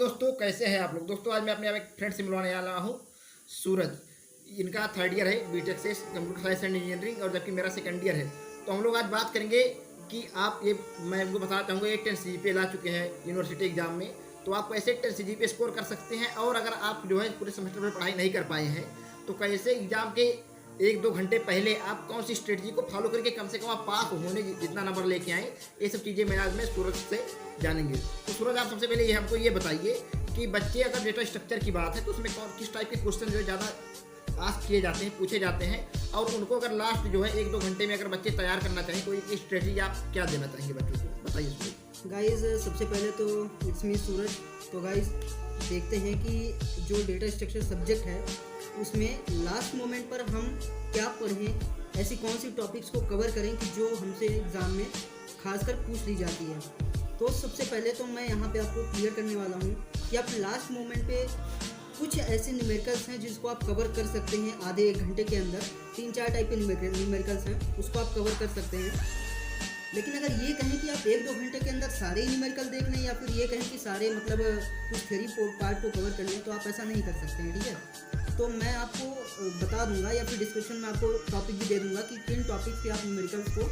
दोस्तों, कैसे हैं आप लोग। दोस्तों आज मैं अपने एक फ्रेंड से मिलवाने वाला हूँ, सूरज। इनका थर्ड ईयर है बीटेक से कंप्यूटर साइंस एंड इंजीनियरिंग, और जबकि मेरा सेकंड ईयर है। तो हम लोग आज बात करेंगे कि आप ये, मैं उनको बताना चाहूँगा, ये 10 CGPA ला चुके हैं यूनिवर्सिटी एग्जाम में। तो आप कैसे 10 CGPA स्कोर कर सकते हैं, और अगर आप जो है पूरे सेमेस्टर में पढ़ाई नहीं कर पाए हैं तो कैसे एग्जाम के 1-2 घंटे पहले आप कौन सी स्ट्रेटजी को फॉलो करके कम से कम आप पास होने जितना नंबर लेके आए, ये सब चीज़ें मैं आज सूरज से जानेंगे। तो सूरज, आप सबसे पहले ये हमको ये बताइए कि बच्चे अगर डेटा स्ट्रक्चर की बात है तो उसमें किस टाइप के क्वेश्चन जो है ज़्यादा आस्क किए जाते हैं, पूछे जाते हैं, और उनको अगर लास्ट जो है 1-2 घंटे में अगर बच्चे तैयार करना चाहें तो ये स्ट्रेटजी आप क्या देना चाहेंगे बच्चों को, बताइए। गाइस सबसे पहले तो इट्स मी सूरज। तो गाइस देखते हैं कि जो डेटा स्ट्रक्चर सब्जेक्ट है उसमें लास्ट मोमेंट पर हम क्या पढ़ें, ऐसी कौन सी टॉपिक्स को कवर करें कि जो हमसे एग्ज़ाम में खासकर पूछ ली जाती है। तो सबसे पहले तो मैं यहाँ पे आपको क्लियर करने वाला हूँ कि आप लास्ट मोमेंट पे कुछ ऐसे न्यूमेरिकल्स हैं जिसको आप कवर कर सकते हैं आधे 1 घंटे के अंदर। 3-4 टाइप के न्यूमेरिकल्स हैं, उसको आप कवर कर सकते हैं। लेकिन अगर ये कहें कि आप 1-2 घंटे के अंदर सारे न्यूमेरिकल देख लें, या फिर ये कहें कि सारे मतलब कुछ थ्योरी पार्ट को कवर कर लें, तो आप ऐसा नहीं कर सकते हैं, ठीक है। तो मैं आपको बता दूंगा, या फिर डिस्क्रिप्शन में आपको टॉपिक भी दे दूंगा कि किन टॉपिक्स पे आप न्यूमेरिकल्स को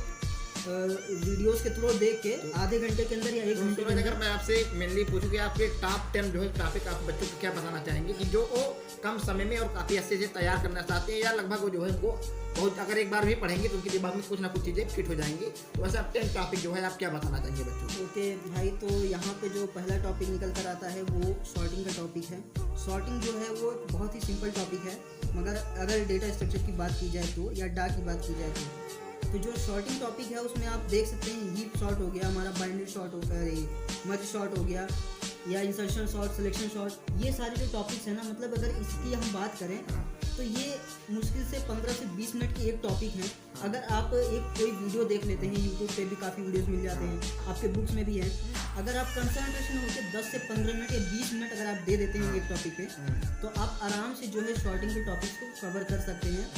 वीडियोस के थ्रू देख के आधे घंटे के अंदर या 1 घंटे के अंदर। अगर मैं आपसे मेनली पूछूं कि आपके टॉप 10 जो है टॉपिक आप बच्चों को क्या बताना चाहेंगे कि जो वो कम समय में और काफ़ी अच्छे से तैयार करना चाहते हैं, या लगभग वो जो है उनको बहुत अगर एक बार भी पढ़ेंगे तो उनके दिमाग में कुछ ना कुछ चीज़ें फिट हो जाएंगी, तो वैसे आप 10 टॉपिक जो है आप क्या बताना चाहेंगे बच्चों को। ओके भाई, तो यहाँ पे जो पहला टॉपिक निकल कर आता है वो सॉर्टिंग का टॉपिक है। सॉर्टिंग जो है वो बहुत ही सिंपल टॉपिक है, मगर अगर डेटा स्ट्रक्चर की बात की जाए तो, या डाटा की बात की जाए तो जो शॉर्टिंग टॉपिक है उसमें आप देख सकते हैं हीप शॉर्ट हो गया, हमारा बाइनरी शॉर्ट हो गया, मर्ज शॉर्ट हो गया, या इंसर्शन शॉर्ट, सिलेक्शन शॉर्ट, ये सारे जो टॉपिक्स हैं ना, मतलब अगर इसकी हम बात करें तो ये मुश्किल से 15 से 20 मिनट की एक टॉपिक है। अगर आप एक कोई वीडियो देख लेते हैं, यूट्यूब पे भी काफ़ी वीडियोस मिल जाते हैं, आपके बुक्स में भी है, अगर आप कंसंट्रेशन होकर 10 से 15 मिनट या 20 मिनट अगर आप दे देते हैं एक टॉपिक पे, तो आप आराम से जो है शॉर्टिंग के टॉपिक्स को कवर कर सकते हैं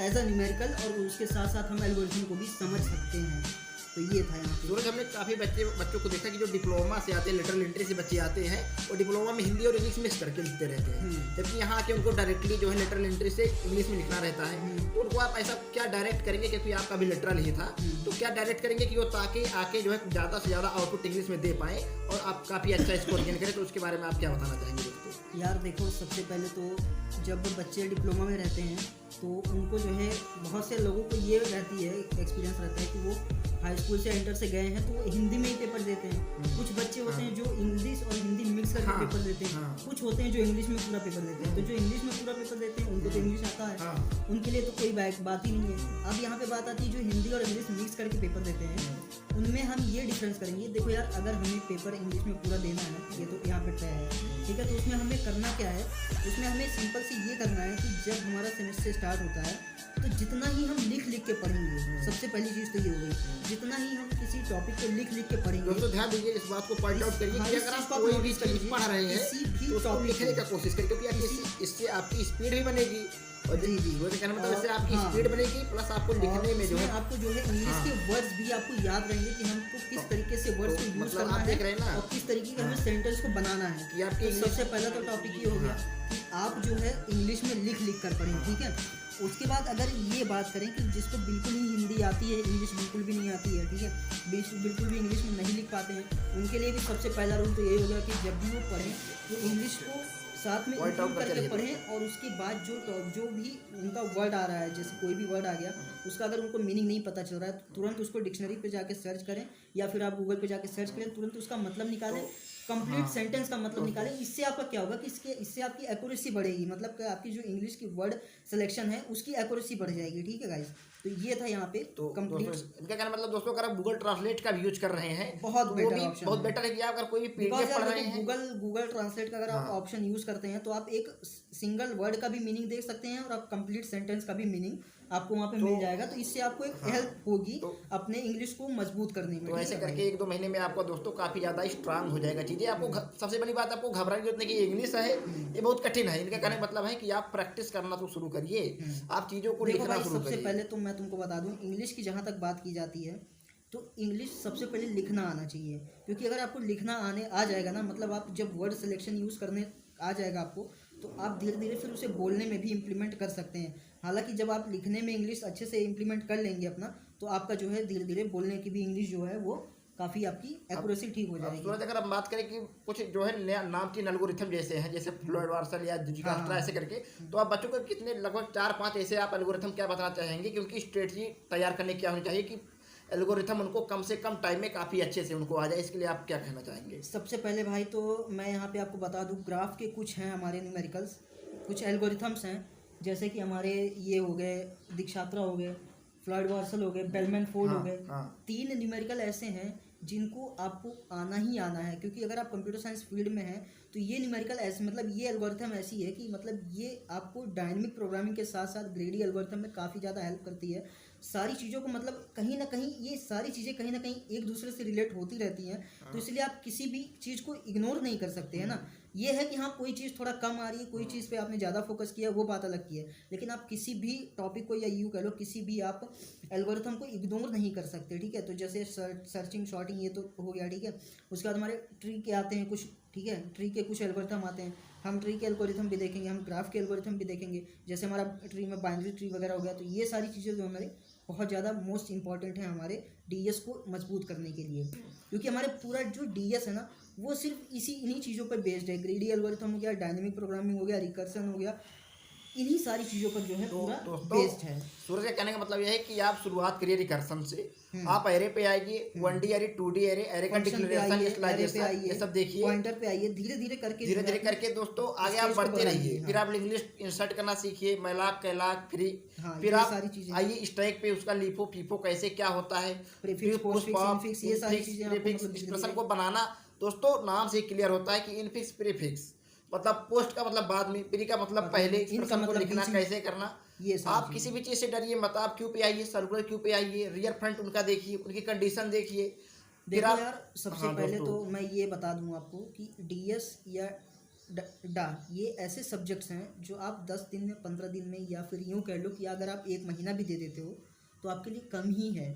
एज अ न्यूमेरिकल, और उसके साथ साथ हम एल्गोरिथम को भी समझ सकते हैं। तो ये था यहाँ पे। सूरज, हमने काफ़ी बच्चों को देखा कि जो डिप्लोमा से आते हैं, लिटरल एंट्री से बच्चे आते हैं, वो डिप्लोमा में हिंदी और इंग्लिश मिक्स करके लिखते रहते हैं, जबकि यहाँ आके उनको डायरेक्टली जो है लिटरल एंट्री से इंग्लिश में लिखना रहता है। तो उनको आप ऐसा क्या डायरेक्ट करेंगे, क्योंकि आपका भी लिटरल ही था, तो क्या डायरेक्ट करेंगे कि वो ताकि आके जो है ज़्यादा से ज़्यादा आउटपुट इंग्लिश में दे पाएँ और आप काफ़ी अच्छा स्कोर गेन करें, तो उसके बारे में आप क्या बताना चाहेंगे दोस्तों। यार देखो, सबसे पहले तो जब बच्चे डिप्लोमा में रहते हैं तो उनको जो है बहुत से लोगों को ये रहती है, एक्सपीरियंस रहता है कि वो हाई स्कूल से इंटर से गए हैं तो वो हिंदी में ही पेपर देते हैं। कुछ बच्चे होते हैं जो इंग्लिश और हिंदी मिक्स करके पेपर देते हैं, कुछ होते हैं जो इंग्लिश में पूरा पेपर देते हैं। तो जो इंग्लिश में पूरा पेपर देते हैं उनको तो इंग्लिश आता है, उनके लिए तो कोई बात ही नहीं है। अब यहाँ पे बात आती है जो हिंदी और इंग्लिश मिक्स करके पेपर देते हैं, उनमें हम ये डिफरेंस करेंगे। देखो यार, अगर हमें पेपर इंग्लिश में पूरा देना है, ये तो यहाँ पे तय है, ठीक है। तो उसमें हमें करना क्या है, उसमें हमें सिंपल से ये करना है कि जब हमारा सेमेस्टर स्टार्ट होता है तो जितना ही हम लिख के पढ़ेंगे, सबसे पहली चीज़ तो ये हो गई, जितना ही हम किसी टॉपिक को लिख के पढ़ेंगे। तो ध्यान दीजिए, इस बात को पॉइंट आउट करिए कि अगर आप कोई भी चीज़ पढ़ रहे हैं तो उसको लिखने का कोशिश करिए, क्योंकि इससे आपकी स्पीड भी बनेगी, और जी वो कहना मतलब इससे आपकी स्पीड बनेगी, प्लस आपको लिखने में जो है आपको जो है इंग्लिश के वर्ड्स भी आपको याद रहेंगे कि हमको किस तरीके से वर्ड्स को यूज करना है और किस तरीके का हमें सेंटेंस को बनाना है कि आपके। सबसे पहला तो टॉपिक ये हो गया कि आप जो है इंग्लिश में लिख कर पढ़ें, ठीक है। उसके बाद अगर ये बात करें कि जिसको बिल्कुल ही हिंदी आती है, इंग्लिश बिल्कुल भी नहीं आती है, ठीक है, बिल्कुल भी इंग्लिश में नहीं लिख पाते हैं, उनके लिए भी सबसे पहला रूल तो यही होगा कि जब भी वो पढ़ें तो इंग्लिश को साथ में इंक्लूड करके पढ़ें, और उसके बाद जो भी उनका वर्ड आ रहा है, जैसे कोई भी वर्ड आ गया, उसका अगर उनको मीनिंग नहीं पता चल रहा है तो तुरंत उसको डिक्शनरी पे जाके सर्च करें, या फिर आप गूगल पे जाके सर्च करें, तुरंत उसका मतलब निकालें, कंप्लीट सेंटेंस का मतलब निकालें। इससे आपका क्या होगा कि इससे आपकी एक्यूरेसी बढ़ेगी, मतलब कि आपकी जो इंग्लिश की वर्ड सिलेक्शन है उसकी एक्यूरेसी बढ़ जाएगी, ठीक है गाइस। तो ये था यहाँ पे तो कंप्लीट। इनका कहना मतलब दोस्तों, अगर आप गूगल ट्रांसलेट का भी यूज कर रहे हैं बहुत तो बेटर ऑप्शन, बहुत बेटर है कि आप अगर कोई भी पीडीएफ पढ़ रहे हैं, गूगल ट्रांसलेट का अगर आप ऑप्शन यूज करते हैं तो आप एक सिंगल वर्ड का भी मीनिंग देख सकते हैं, और आप कंप्लीट सेंटेंस का भी मीनिंग आपको वहाँ पे मिल जाएगा। तो इससे आपको एक हेल्प होगी अपने इंग्लिश को मजबूत करने में। तो ऐसे करके 1-2 महीने में आपको दोस्तों काफ़ी ज़्यादा स्ट्रांग हो जाएगा चीज़ें। आपको सबसे बड़ी बात, आपको घबराने की जरूरत नहीं कि इंग्लिश है ये बहुत कठिन है। इनका कहने का मतलब है कि आप प्रैक्टिस करना तो शुरू करिए, आप चीज़ों को लिखना शुरू करिए। सबसे पहले तो मैं तुमको बता दूं, इंग्लिश की जहाँ तक बात की जाती है तो इंग्लिश सबसे पहले लिखना आना चाहिए, क्योंकि अगर आपको लिखना आने आ जाएगा ना, मतलब आप जब वर्ड सिलेक्शन यूज़ करने आ जाएगा आपको, तो आप धीरे धीरे फिर उसे बोलने में भी इम्प्लीमेंट कर सकते हैं। हालांकि जब आप लिखने में इंग्लिश अच्छे से इम्प्लीमेंट कर लेंगे अपना, तो आपका जो है धीरे धीरे बोलने की भी इंग्लिश जो है वो काफ़ी आपकी एक्यूरेसी ठीक हो अब जाएगी। सूरज अगर हम बात करें कि कुछ जो है नया नामचीन एल्गोरिथम जैसे हैं, जैसे फ्लोइड वार्सल या डिजिकास्ट्रा ऐसे करके, तो आप बच्चों को कितने लगभग 4-5 ऐसे आप एल्गोरिथम क्या बताना चाहेंगे कि उनकी स्ट्रेटजी तैयार करने की क्या होनी चाहिए कि एल्गोरिथम उनको कम से कम टाइम में काफ़ी अच्छे से उनको आ जाए, इसके लिए आप क्या कहना चाहेंगे? सबसे पहले भाई तो मैं यहाँ पे आपको बता दूँ, ग्राफ के कुछ हैं हमारे न्यूमेरिकल्स, कुछ एल्गोरिथम्स हैं, जैसे कि हमारे ये हो गए दीक्षात्रा हो गए, फ्लॉयड वार्सल हो गए, बेलमैन फोल्ड हो गए। हाँ। 3 न्यूमेरिकल ऐसे हैं जिनको आपको आना ही आना है, क्योंकि अगर आप कंप्यूटर साइंस फील्ड में हैं तो ये न्यूमेरिकल ऐसे, मतलब ये एल्गोरिथम ऐसी है कि मतलब ये आपको डायनेमिक प्रोग्रामिंग के साथ साथ ग्रेडी एल्गोरिथम में काफ़ी ज़्यादा हेल्प करती है। सारी चीज़ों को मतलब कहीं ना कहीं ये सारी चीज़ें कहीं ना कहीं एक दूसरे से रिलेट होती रहती हैं, तो इसलिए आप किसी भी चीज़ को इग्नोर नहीं कर सकते, है ना। ये है कि हाँ कोई चीज़ थोड़ा कम आ रही है, कोई चीज़ पे आपने ज़्यादा फोकस किया, वो बात अलग की है, लेकिन आप किसी भी टॉपिक को या यूँ कह लो किसी भी आप एल्गोरिथम को इग्नोर नहीं कर सकते, ठीक है। तो जैसे सर्चिंग शॉर्टिंग ये तो हो गया, ठीक है। उसके बाद हमारे ट्री के आते हैं कुछ, ठीक है, ट्री के कुछ एल्गोरिथम आते हैं, हम ट्री के एल्गोरिथम भी देखेंगे, हम ग्राफ के एल्गोरिथम भी देखेंगे, जैसे हमारा ट्री में बाइनरी ट्री वगैरह हो गया। तो ये सारी चीज़ें जो हमारे बहुत ज़्यादा मोस्ट इंपॉर्टेंट है हमारे डीएस को मजबूत करने के लिए, क्योंकि हमारे पूरा जो डीएस है ना वो सिर्फ इन्हीं चीज़ों पर बेस्ड है। ग्रेडी एल्गोरिथम हो गया, डायनेमिक प्रोग्रामिंग हो गया, रिकर्सन हो गया, इन्हीं सारी चीज़ों पर जो है पूरा बेस्ड है। सूरज का कहने का मतलब यह है कि आप शुरुआत करिए रिकर्सन से, आप एरे पे आइए, 1D array, 2D array, array का डिक्लेरेशन, इनिशियलाइजेशन, ये सब देखिए, पॉइंटर पे आइए, धीरे धीरे करके दोस्तों आगे आप बढ़ते रहिए। फिर आप इंग्लिश इंसर्ट करना सीखिए, मैलाक, कैलाक, फिर आप आइए स्टैक पे उसका लीफो फीफो कैसे क्या होता है, प्रीफिक्स, पोस्टफिक्स, ये सारी चीजें प्रीफिक्स एक्सप्रेशन को बनाना। दोस्तों नाम से क्लियर होता है कि इनफिक्स, प्रीफिक्स मतलब पोस्ट का मतलब बाद में, प्री का मतलब पहले, एक्सप्रेशन को लिखना कैसे करना। आप किसी भी चीज़ से डरिए मत, आप क्यू पे आइए, सर्कुलर क्यू पे आइए, रियर फ्रंट उनका देखिए, उनकी कंडीशन देखिए। देखो यार सबसे पहले तो मैं ये बता दूं आपको कि डीएस या डा ये ऐसे सब्जेक्ट्स हैं जो आप 10 दिन में, 15 दिन में, या फिर यूँ कह लो कि अगर आप 1 महीना भी दे देते हो तो आपके लिए कम ही है।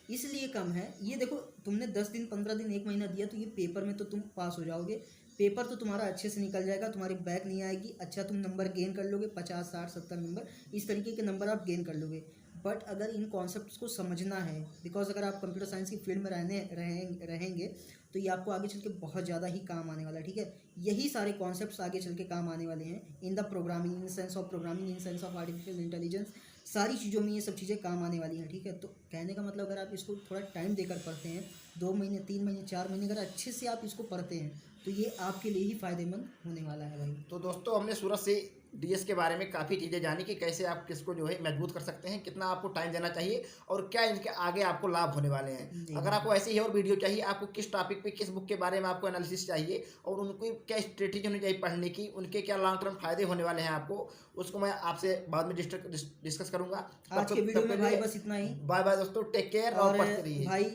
इसलिए कम है, ये देखो तुमने 10 दिन, 15 दिन, 1 महीना दिया तो ये पेपर में तो तुम पास हो जाओगे, पेपर तो तुम्हारा अच्छे से निकल जाएगा, तुम्हारी बैक नहीं आएगी, अच्छा तुम नंबर गेन कर लोगे, 50, 60, 70 नंबर, इस तरीके के नंबर आप गेन कर लोगे। बट अगर इन कॉन्सेप्ट्स को समझना है, बिकॉज अगर आप कंप्यूटर साइंस की फील्ड में रहेंगे तो ये आपको आगे चल के बहुत ज़्यादा ही काम आने वाला है, ठीक है। यही सारे कॉन्सेप्ट्स आगे चल के काम आने वाले हैं in the programming, in sense of programming, in sense of artificial intelligence, सारी चीज़ों में ये सब चीज़ें काम आने वाली हैं, ठीक है। तो कहने का मतलब अगर आप इसको थोड़ा टाइम देकर पढ़ते हैं, 2 महीने, 3 महीने, 4 महीने अगर अच्छे से आप इसको पढ़ते हैं तो ये आपके लिए ही फ़ायदेमंद होने वाला है भाई। तो दोस्तों हमने सूरज से डीएस के बारे में काफ़ी चीज़ें जानी कि कैसे आप किसको जो है मजबूत कर सकते हैं, कितना आपको टाइम देना चाहिए और क्या इनके आगे आपको लाभ होने वाले हैं। अगर आपको ऐसी ही और वीडियो चाहिए, आपको किस टॉपिक पे, किस बुक के बारे में आपको एनालिसिस चाहिए और उनकी क्या स्ट्रेटेजी होनी चाहिए पढ़ने की, उनके क्या लॉन्ग टर्म फायदे होने वाले हैं आपको, उसको मैं आपसे बाद में डिस्कस करूंगा। आज के वीडियो में भाई बस इतना ही। बाय बाय दोस्तों, टेक केयर और पढ़ते रहिए। भाई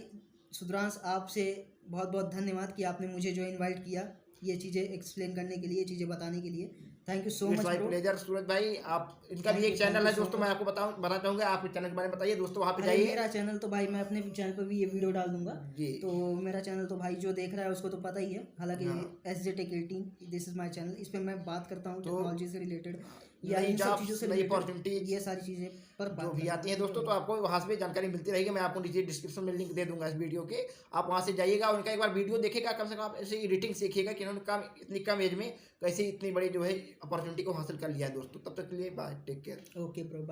सुधांश, आपसे बहुत बहुत धन्यवाद कि आपने मुझे जो इनवाइट किया ये चीज़ें एक्सप्लेन करने के लिए, चीज़ें बताने के लिए। Thank you so much my pleasure Suraj भाई। आप इनका भी एक चैनल है दोस्तों, मैं आपको बताना चाहूँगा, आप इस चैनल के बारे में बताइए दोस्तों, वहाँ पे जाइए। मेरा चैनल तो भाई मैं अपने चैनल पर भी ये वीडियो डाल दूंगा, तो मेरा चैनल तो भाई जो देख रहा है उसको तो पता ही है। हालांकि SJTech18 this is my channel, इस पे मैं बात करता हूँ टेक्नोलॉजी से रिलेटेड या इन सब चीज़ों से, नई अपॉर्चुनिटी, ये सारी चीज़ें पर जो भी आती हैं दोस्तों, तो आपको वहाँ से जानकारी मिलती रहेगी। मैं आपको नीचे डिस्क्रिप्शन में लिंक दे दूंगा इस वीडियो के, आप वहाँ से जाइएगा, उनका एक बार वीडियो देखेगा, कम से कम आप ऐसे एडिटिंग सीखिएगा कि उन्होंने इतनी कम एज में कैसे इतनी बड़ी जो है अपॉर्चुनिटी को हासिल कर लिया है दोस्तों। तब तक के लिए bye, take care. Okay bro, bye.